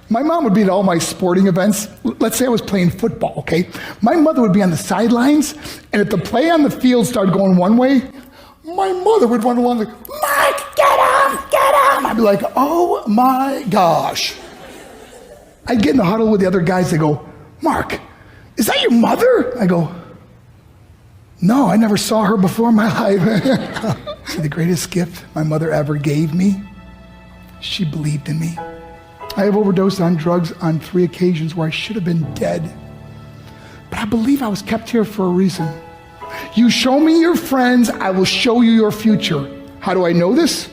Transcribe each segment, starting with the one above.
My mom would be at all my sporting events. Let's say I was playing football, okay? My mother would be on the sidelines, and if the play on the field started going one way, my mother would run along like, Mark, get him, get him. I'd be like, oh my gosh. I'd get in the huddle with the other guys. They go, Mark, is that your mother? I go, no, I never saw her before in my life. See, the greatest gift my mother ever gave me, she believed in me. I have overdosed on drugs on 3 occasions where I should have been dead. But I believe I was kept here for a reason. You show me your friends, I will show you your future. How do I know this?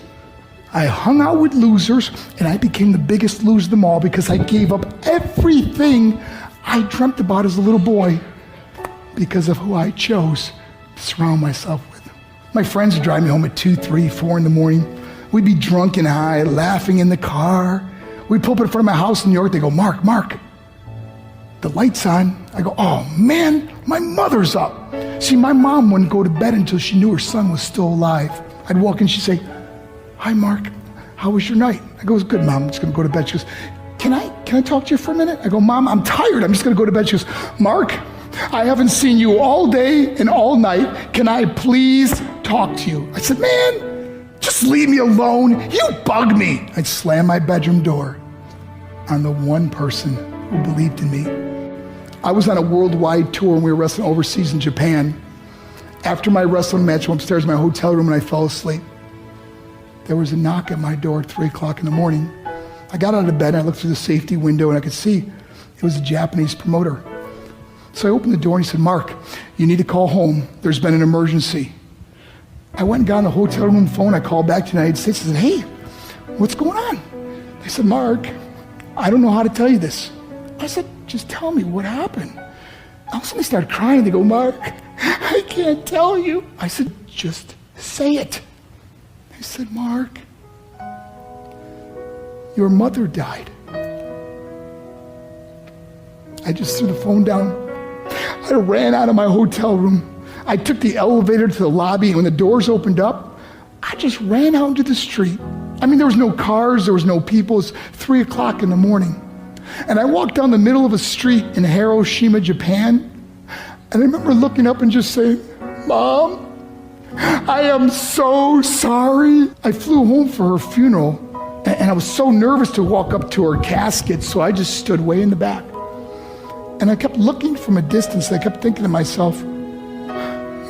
I hung out with losers, and I became the biggest loser of them all because I gave up everything I dreamt about as a little boy because of who I chose to surround myself with. My friends would drive me home at 2, 3, 4 in the morning. We'd be drunk and high, laughing in the car. We'd pull up in front of my house in New York. They go, Mark, the light's on. I go, oh man, my mother's up. See, my mom wouldn't go to bed until she knew her son was still alive. I'd walk in, she'd say, hi, Mark, how was your night? I go, it was good, Mom, I'm just gonna go to bed. She goes, can I talk to you for a minute? I go, Mom, I'm tired, I'm just gonna go to bed. She goes, Mark, I haven't seen you all day and all night. Can I please talk to you? I said, man, just leave me alone. You bug me. I'd slam my bedroom door on the one person who believed in me. I was on a worldwide tour and we were wrestling overseas in Japan. After my wrestling match, I went upstairs in my hotel room and I fell asleep. There was a knock at my door at 3 o'clock in the morning. I got out of bed and I looked through the safety window and I could see it was a Japanese promoter. So I opened the door and he said, Mark, you need to call home. There's been an emergency. I went and got on the hotel room phone. I called back to the United States and said, hey, what's going on? They said, Mark, I don't know how to tell you this. I said, just tell me what happened. All of a sudden they started crying. They go, Mark, I can't tell you. I said, just say it. They said, Mark, your mother died. I just threw the phone down. I ran out of my hotel room. I took the elevator to the lobby, and when the doors opened up, I just ran out into the street. I mean, there was no cars, there was no people. It was 3 o'clock in the morning. And I walked down the middle of a street in Hiroshima, Japan, and I remember looking up and just saying, Mom, I am so sorry. I flew home for her funeral, and I was so nervous to walk up to her casket, so I just stood way in the back. And I kept looking from a distance. I kept thinking to myself,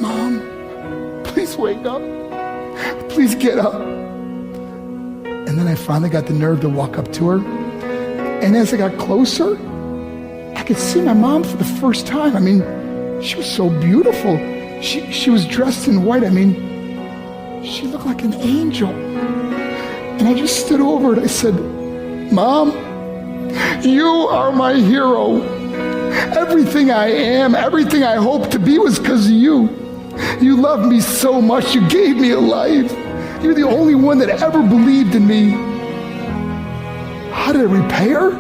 Mom, please wake up. Please get up. And then I finally got the nerve to walk up to her. And as I got closer, I could see my mom for the first time. I mean, she was so beautiful. She was dressed in white. I mean, she looked like an angel. And I just stood over her and I said, Mom, you are my hero. Everything I am, everything I hope to be was because of you. You loved me so much. You gave me a life. You're the only one that ever believed in me. How did I repay her?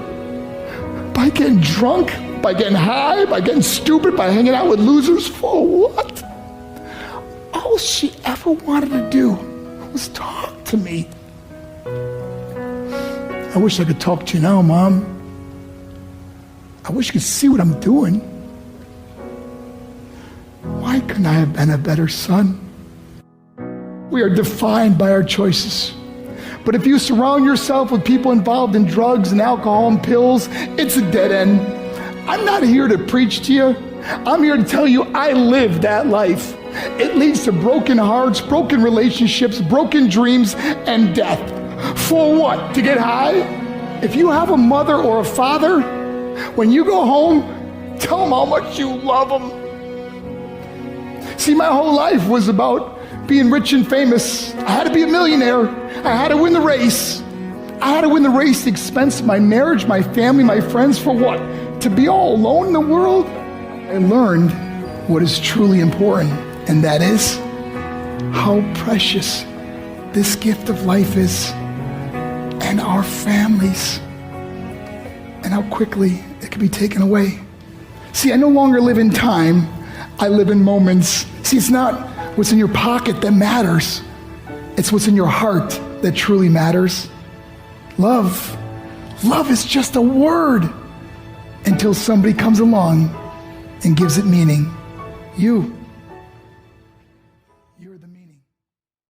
By getting drunk, by getting high, by getting stupid, by hanging out with losers. For what? All she ever wanted to do was talk to me. I wish I could talk to you now, Mom. I wish you could see what I'm doing. Why couldn't I have been a better son? We are defined by our choices. But if you surround yourself with people involved in drugs and alcohol and pills, it's a dead end. I'm not here to preach to you. I'm here to tell you I lived that life. It leads to broken hearts, broken relationships, broken dreams, and death. For what? To get high? If you have a mother or a father, when you go home, tell them how much you love them. See, my whole life was about being rich and famous. I had to be a millionaire. I had to win the race. I had to win the race at the expense of my marriage, my family, my friends. For what? To be all alone in the world? I learned what is truly important, and that is how precious this gift of life is, and our families, and how quickly it can be taken away. See, I no longer live in time, I live in moments. See, it's not what's in your pocket that matters. It's what's in your heart that truly matters. Love Love is just a word until somebody comes along and gives it meaning. You.